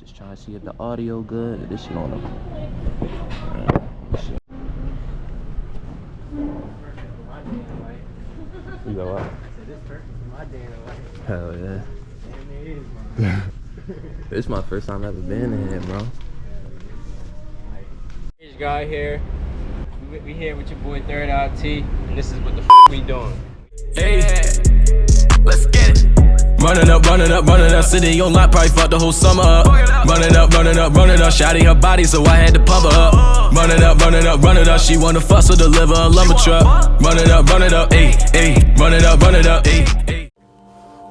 Just trying to see if the audio good. This shit on the. You go what? This perfect for my day in life. Hell yeah. And it is, man. This is my first time ever been in here, bro. This guy here. We here with your boy Third Eye T, and this is what the we doing. Hey, let's get it. Running up, city on lock, probably fucked the whole summer up. Running up, shouting her body, so I had to pump her up. Running up, she wanna fuss or deliver a lumber truck. Running up, ayy, running up, ayy.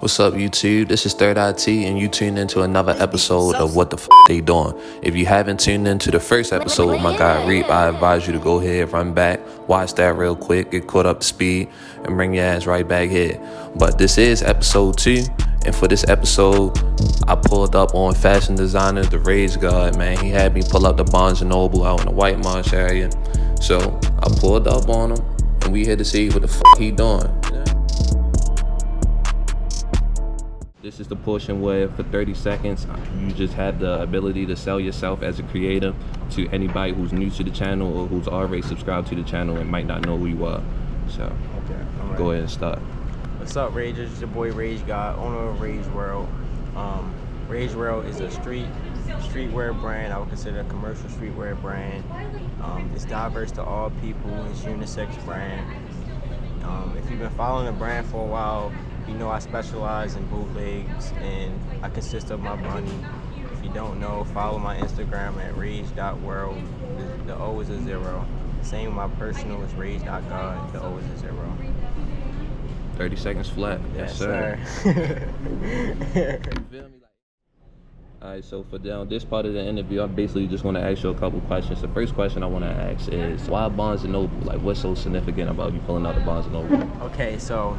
What's up, YouTube? This is Third Eye T, and you tuned into another episode of What the They Doing. If you haven't tuned into the first episode with my guy Reap, I advise you to go ahead, run back, watch that real quick, get caught up to speed, and bring your ass right back here. But this is episode 2, and for this episode, I pulled up on fashion designer, the Rage God, man. He had me pull up the Barnes & Noble out in the White Marsh area. So I pulled up on him, and we here to see what the he doing. This is the portion where for 30 seconds, you just have the ability to sell yourself as a creator to anybody who's new to the channel or who's already subscribed to the channel and might not know who you are. So, Okay, Go ahead and start. What's up, Ragers? It's your boy Rage God, owner of Rage World. Rage World is a streetwear brand. I would consider a commercial streetwear brand. It's diverse to all people. It's unisex brand. If you've been following the brand for a while, you know I specialize in bootlegs, and I consist of my money. If you don't know, follow my Instagram at rage.world. The O is a 0. Same with my personal is rage.god. The O is a 0. 30 seconds flat. Yes, sir. Alright, so for this part of the interview, I'm basically just going to ask you a couple questions. The first question I want to ask is, why Barnes & Noble? Like, what's so significant about you pulling out the Barnes & Noble? Okay, so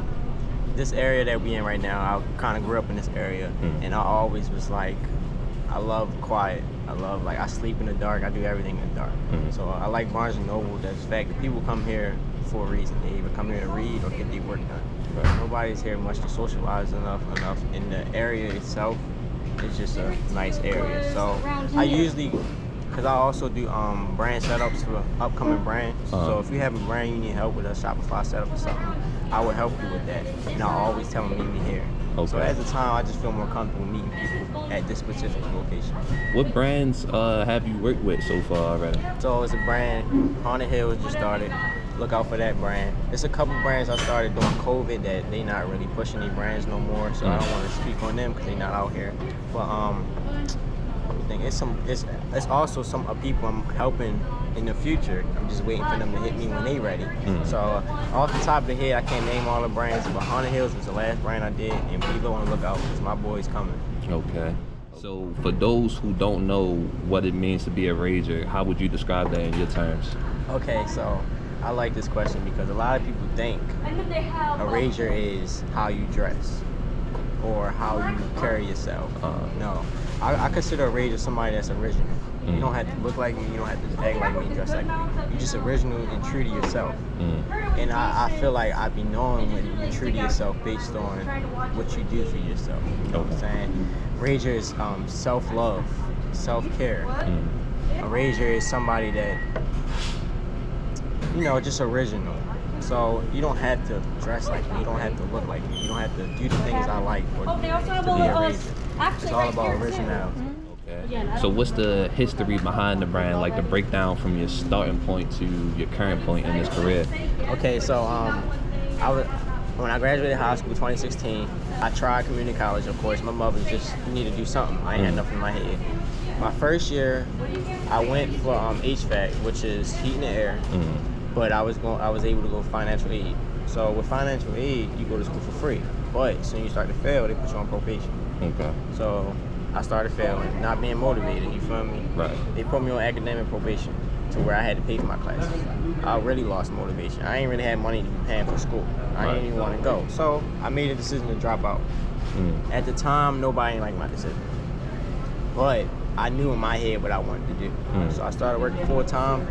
this area that we in right now, I kind of grew up in this area, and I always was like, I love quiet. I sleep in the dark. I do everything in the dark. So I like Barnes & Noble. That's the fact that people come here for a reason. They either come here to read or get their work done. Right. Nobody's here much to socialize enough. In the area itself, it's just a nice area. So I usually, because I also do brand setups for upcoming brands. So if you have a brand you need help with a Shopify setup or something, I would help you with that. And I always tell them to meet me here. Okay. So at the time, I just feel more comfortable meeting people at this specific location. What brands have you worked with so far already? So it's a brand, Haunted Hills just started. Look out for that brand. There's a couple brands I started during COVID that they not really pushing any brands no more, so I don't want to speak on them because they not out here. But it's also some people I'm helping in the future. I'm just waiting for them to hit me when they ready. So off the top of the head, I can't name all the brands, but Haunted Hills was the last brand I did, and be on the lookout because my boy's coming. Okay. So for those who don't know what it means to be a rager, how would you describe that in your terms? Okay, so I like this question because a lot of people think a rager is how you dress or how you carry yourself. No, I consider a rager somebody that's original. You don't have to look like me, you don't have to act like me, dress like me. You're just original and true to yourself. And I feel like I be knowing when you're true to yourself based on what you do for yourself. You know what I'm saying? Rager is self-love, self-care. A rager is somebody that, just original. So you don't have to dress like me, you don't have to look like me, you don't have to do the things I like to be a rager. It's all about originality. Okay. So what's the history behind the brand, like the breakdown from your starting point to your current point in this career? Okay, so when I graduated high school 2016, I tried community college, of course. My mother just needed to do something. I ain't had nothing in my head. My first year, I went for HVAC, which is heat and air, but I was able to go financial aid. So with financial aid, you go to school for free, but as soon as you start to fail, they put you on probation. Okay. So I started failing, not being motivated, you feel me? Right. They put me on academic probation to where I had to pay for my classes. I really lost motivation. I ain't really had money to be paying for school. I didn't even want to go. So I made a decision to drop out. At the time, nobody ain't liked my decision. But I knew in my head what I wanted to do. So I started working full time,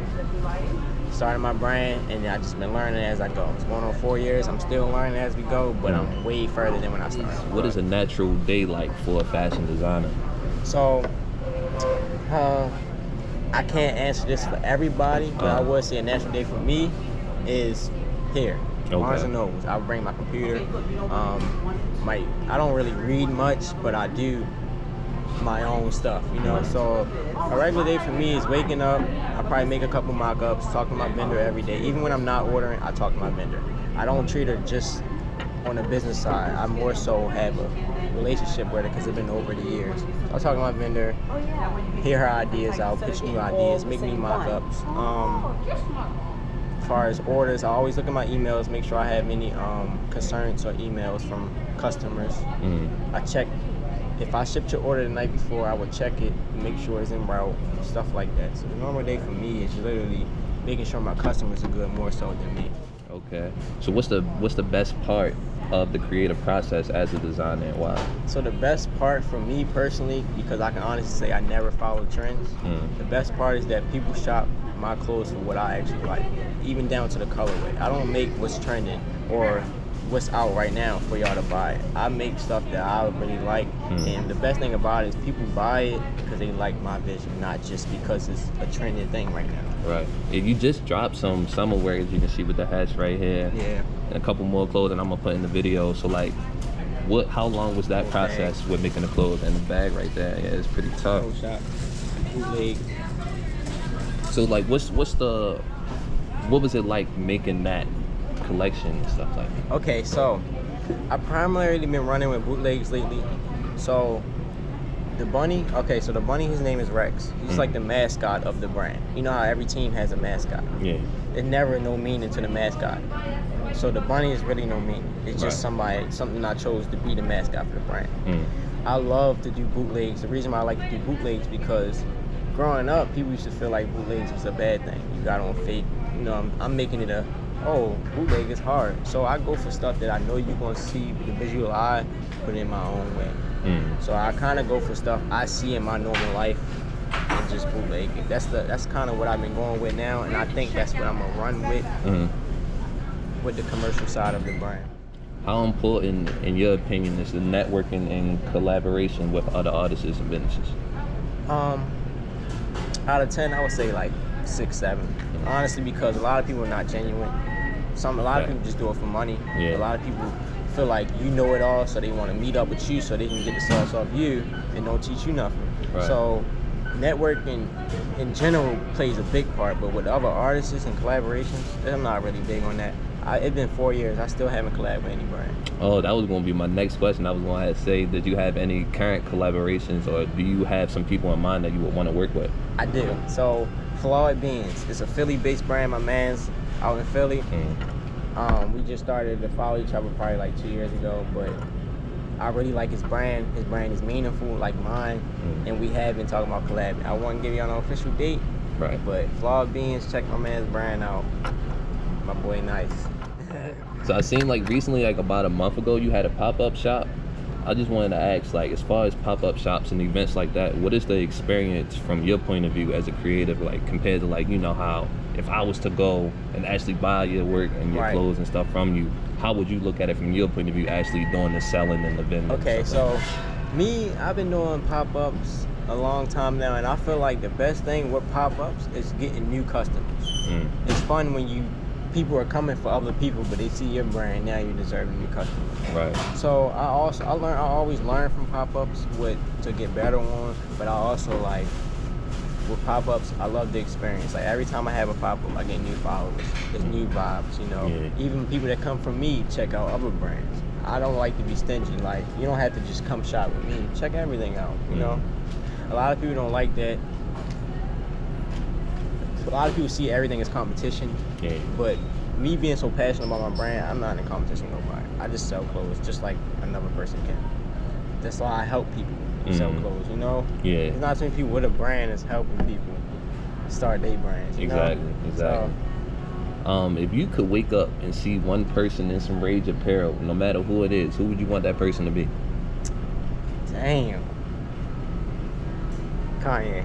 started my brand, and I just been learning as I go. It's going on 4 years. I'm still learning as we go, but I'm way further than when I started. What is a natural day like for a fashion designer? So I can't answer this for everybody, but I would say a natural day for me is here. Barnes and Nobles. I bring my computer. I don't really read much, but I do my own stuff, you know. So a regular day for me is waking up. I probably make a couple mock-ups, talk to my vendor every day. Even when I'm not ordering, I talk to my vendor. I don't treat her just on the business side. I more so have a relationship with her because it's been over the years. I'll talk to my vendor, hear her ideas out, pitch new ideas, make me mock-ups. As far as orders, I always look at my emails, make sure I have any concerns or emails from customers. I check. If I shipped your order the night before, I would check it, make sure it's en route, stuff like that. So the normal day for me is literally making sure my customers are good more so than me. Okay. So what's the best part of the creative process as a designer and why? So the best part for me personally, because I can honestly say I never follow trends, the best part is that people shop my clothes for what I actually like, even down to the colorway. I don't make what's trending or what's out right now for y'all to buy. I make stuff that I really like, and the best thing about it is people buy it because they like my vision, not just because it's a trending thing right now. Right. If you just dropped some summer wear, as you can see with the hats right here, and a couple more clothes that I'm gonna put in the video. So like, how long was that process with making the clothes and the bag right there? Yeah, it's pretty tough. Bootleg. So like, what was it like making that collection and stuff like that? Okay, so I've primarily been running with bootlegs lately. So the bunny, his name is Rex. He's like the mascot of the brand. You know how every team has a mascot? Yeah. There's never no meaning to the mascot. So the bunny is really no meaning. It's just something I chose to be the mascot for the brand. I love to do bootlegs. The reason why I like to do bootlegs because growing up, people used to feel like bootlegs was a bad thing. You got on fake. You know, I'm making it bootleg is hard. So I go for stuff that I know you're gonna see with the visual eye, put it in my own way. So I kind of go for stuff I see in my normal life and just bootleg it. That's kind of what I've been going with now, and I think that's what I'm gonna run with the commercial side of the brand. How important, in your opinion, is the networking and collaboration with other artists and businesses? Out of 10, I would say like 6, 7. Honestly, because a lot of people are not genuine. A lot of people just do it for money. A lot of people feel like you know it all, so they want to meet up with you so they can get the sauce off you and don't teach you nothing. So networking in general plays a big part, but with other artists and collaborations, I'm not really big on that. It's been 4 years. I still haven't collabed with any brand. Oh, that was going to be my next question. I was going to say, did you have any current collaborations, or do you have some people in mind that you would want to work with? I do. So Flawed Beans, it's a Philly-based brand. My man's out in Philly. We just started to follow each other probably like 2 years ago, but I really like his brand. His brand is meaningful like mine, and we have been talking about collabing. I won't give y'all an official date, but Flawed Beans, check my man's brand out. My boy Nice. So I seen like recently, like about a month ago, you had a pop-up shop. I just wanted to ask, like, as far as pop-up shops and events like that, what is the experience from your point of view as a creative, like compared to like, you know, how if I was to go and actually buy your work and your clothes and stuff from you, how would you look at it from your point of view, actually doing the selling and the vending? Okay, so me, I've been doing pop-ups a long time now, and I feel like the best thing with pop-ups is getting new customers. It's fun when people are coming for other people, but they see your brand, now you deserve a new customer. So I always learn from pop-ups to get better on, but I also like with pop-ups, I love the experience. Like every time I have a pop-up, I get new followers. There's new vibes, you know. Even people that come from me check out other brands. I don't like to be stingy. Like, you don't have to just come shop with me. Check everything out, you know. A lot of people don't like that. A lot of people see everything as competition, but me being so passionate about my brand, I'm not in competition with nobody. I just sell clothes just like another person can. That's why I help people sell clothes, you know? It's not too many people with a brand that's helping people start their brands, you know? Exactly. So, if you could wake up and see one person in some Rage apparel, no matter who it is, who would you want that person to be? Damn. Kanye.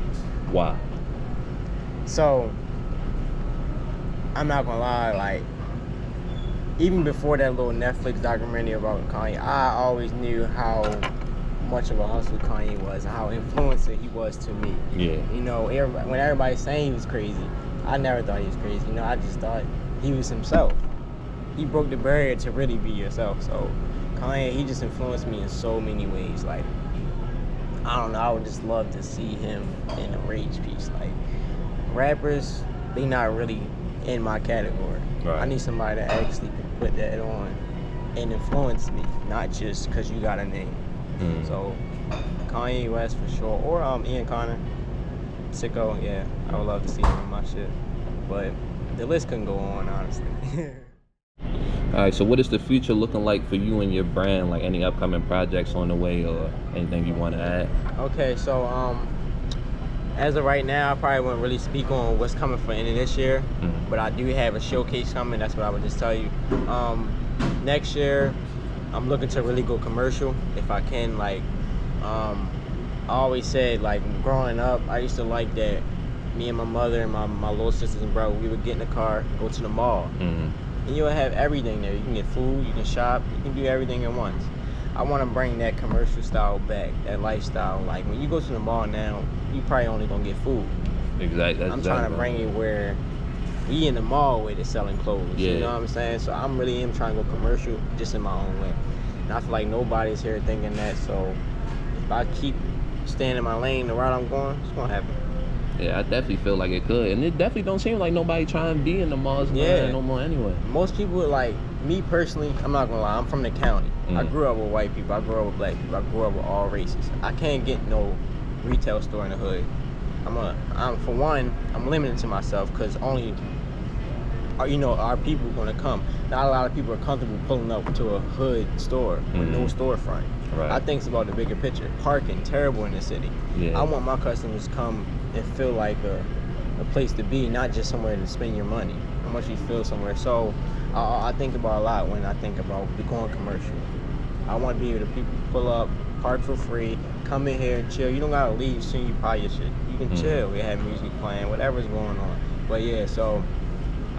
Why? So, I'm not gonna lie, like, even before that little Netflix documentary about Kanye, I always knew how much of a hustle Kanye was and how influential he was to me. Yeah. You know, when everybody's saying he was crazy, I never thought he was crazy. You know, I just thought he was himself. He broke the barrier to really be yourself. So Kanye, he just influenced me in so many ways. Like, I don't know, I would just love to see him in a rage piece. Like, rappers, they not really in my category. Right. I need somebody that actually can put that on and influence me, not just because you got a name. So Kanye West for sure, or Ian Connor, Sicko, yeah, I would love to see him on my shit. But the list couldn't go on, honestly. All right, so what is the future looking like for you and your brand? Like any upcoming projects on the way or anything you want to add? Okay, so as of right now, I probably wouldn't really speak on what's coming for end of this year, but I do have a showcase coming. That's what I would just tell you. Next year, I'm looking to really go commercial if I can. Like, I always said, like, growing up, I used to like that me and my mother and my little sisters and brother, we would get in the car, go to the mall, and you'll have everything there. You can get food, you can shop, you can do everything at once. I want to bring that commercial style back, that lifestyle. Like, when you go to the mall now, you probably only gonna get food. Exactly. I'm trying to bring it where we in the mall where they're selling clothes. Yeah. You know what I'm saying? So I'm really trying to go commercial just in my own way. And I feel like nobody's here thinking that. So if I keep staying in my lane, the route I'm going, it's gonna happen. Yeah, I definitely feel like it could. And it definitely don't seem like nobody trying to be in the malls no more anyway. Most people, like me personally, I'm not gonna lie, I'm from the county. I grew up with white people, I grew up with black people, I grew up with all races. I can't get no retail store in the hood. For one, I'm limited to myself because only our people are gonna come. Not a lot of people are comfortable pulling up to a hood store with no storefront. Right. I think it's about the bigger picture. Parking, terrible in the city. Yeah. I want my customers to come and feel like a place to be, not just somewhere to spend your money. I want you to feel somewhere. So I think about a lot when I think about going commercial. I want to be able to people pull up, park for free, come in here and chill. You don't gotta leave soon you buy your shit. You can chill. We have music playing, whatever's going on. But yeah, so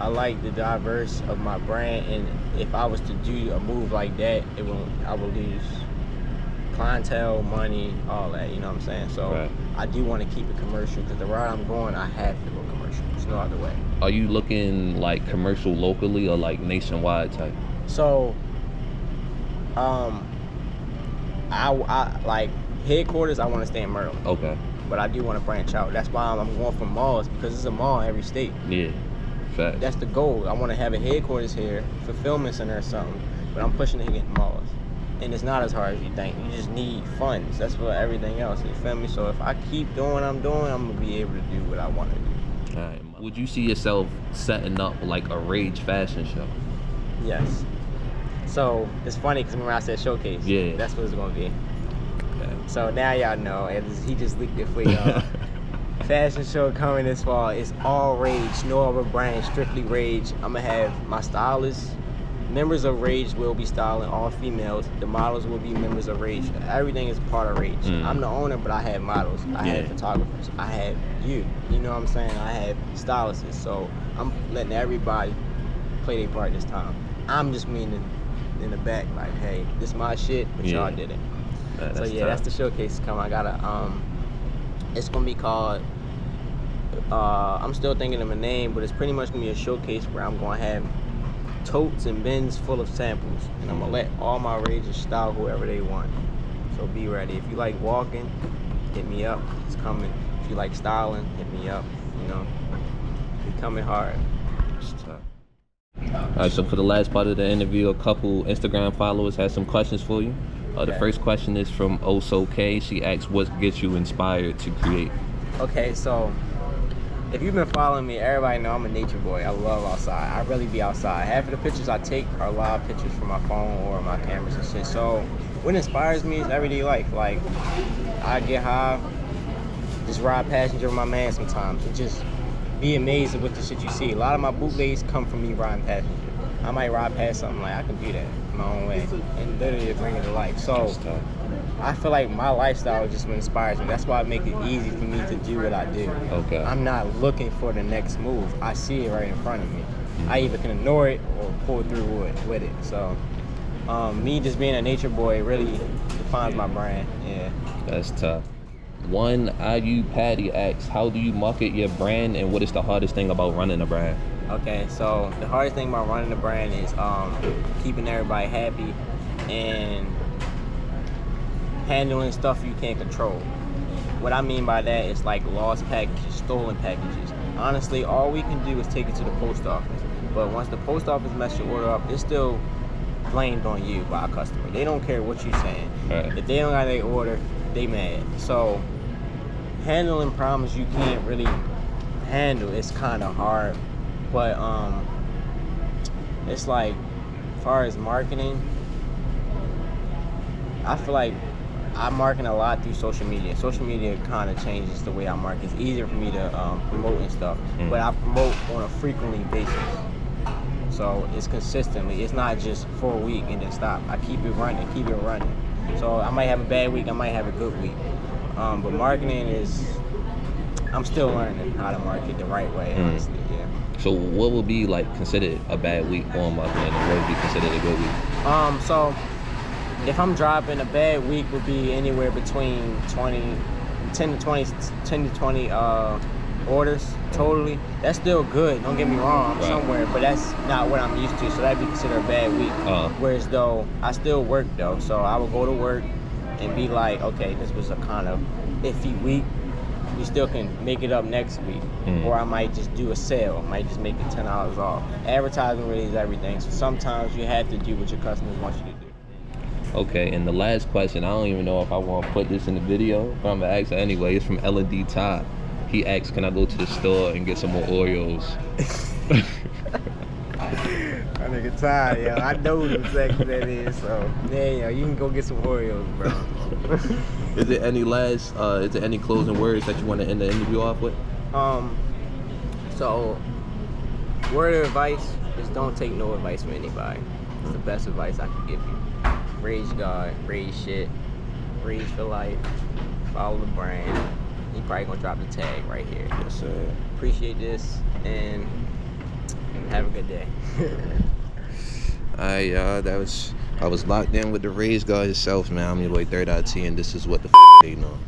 I like the diverse of my brand, and if I was to do a move like that, I would lose clientele, money, all that, you know what I'm saying? So right. I do want to keep it commercial because the route I'm going, I have to go commercial. There's no other way. Are you looking like commercial locally or like nationwide type? So, I like headquarters, I want to stay in Maryland. Okay. But I do want to branch out. That's why I'm going for malls, because it's a mall in every state. Yeah. Fact. That's the goal. I want to have a headquarters here, fulfillment center or something, but I'm pushing to get malls. And it's not as hard as you think. You just need funds. That's for everything else. You feel me? So if I keep doing what I'm doing, I'm going to be able to do what I want to do. All right. Would you see yourself setting up like a Rage fashion show? Yes. So it's funny because remember I said showcase? Yeah. That's what it's going to be. Okay. So now y'all know. He just leaked it for y'all. Fashion show coming this fall. It's all Rage. No other brand. Strictly Rage. I'm going to have my stylists. Members of Rage will be styling, all females. The models will be members of Rage. Everything is part of Rage. I'm the owner, but I have models. I have photographers. I have you. You know what I'm saying? I have stylists. So I'm letting everybody play their part this time. I'm just meaning in the back, like, hey, this is my shit, but y'all did it. So yeah, that's the showcase coming. I gotta, it's gonna be called, I'm still thinking of a name, but it's pretty much gonna be a showcase where I'm gonna have totes and bins full of samples, and I'm gonna let all my Ragers style whoever they want. So be ready. If you like walking, hit me up. It's coming. If you like styling, hit me up. You know, we coming hard. All right, so for the last part of the interview, a couple Instagram followers had some questions for you. The first question is from Oso K. She asks, what gets you inspired to create? Okay, so if you've been following me, everybody know I'm a nature boy. I love outside. I really be outside. Half of the pictures I take are live pictures from my phone or my cameras and shit. So what inspires me is everyday life. Like, I get high, just ride passenger with my man sometimes, and just be amazed at what the shit you see. A lot of my bootlegs come from me riding passenger. I might ride past something like, I can do that in my own way, and literally bring it to life. So I feel like my lifestyle is just what inspires me. That's why it makes it easy for me to do what I do. Okay. I'm not looking for the next move. I see it right in front of me. I either can ignore it or pull through with it. So me just being a nature boy, really, the defines my brand. Yeah. That's tough. One IU Patty asks, how do you market your brand, and what is the hardest thing about running a brand? Okay, so the hardest thing about running the brand is keeping everybody happy and handling stuff you can't control. What I mean by that is like lost packages, stolen packages. Honestly, all we can do is take it to the post office. But once the post office messes your order up, it's still blamed on you by a customer. They don't care what you're saying. Right. If they don't got their order, they mad. So handling problems you can't really handle is kind of hard. But it's like, as far as marketing, I feel like I market a lot through social media. Social media kind of changes the way I market. It's easier for me to promote and stuff, but I promote on a frequently basis. So it's consistently. It's not just for a week and then stop. I keep it running. So I might have a bad week. I might have a good week. But marketing is, I'm still learning how to market the right way, honestly, yeah. So what would be like considered a bad week on marketing, and what would be considered a good week? So if I'm dropping, a bad week would be anywhere between 10 to 20 orders totally. That's still good, don't get me wrong, I'm somewhere, but that's not what I'm used to, so that'd be considered a bad week. Whereas though, I still work though, so I would go to work and be like, okay, this was a kind of iffy week. We still can make it up next week. Or I might just do a sale, might just make it $10 off. Advertising really is everything, so sometimes you have to do what your customers want you to do. Okay, and the last question, I don't even know if I want to put this in the video, but I'm going to ask it anyway. It's from L&D Todd. He asks, can I go to the store and get some more Oreos? That nigga Todd, yo. I know who exactly that is, so yeah, yo, you can go get some Oreos, bro. Is there any closing words that you want to end the interview off with? So word of advice is don't take no advice from anybody. It's the best advice I can give you. Raise God, raise shit, raise for life, follow the brand. He probably gonna drop the tag right here. Yes, sir. Appreciate this and have a good day. Alright, y'all, I was locked in with the Raise God itself, man. I'm your boy Third IT, and this is what the they know.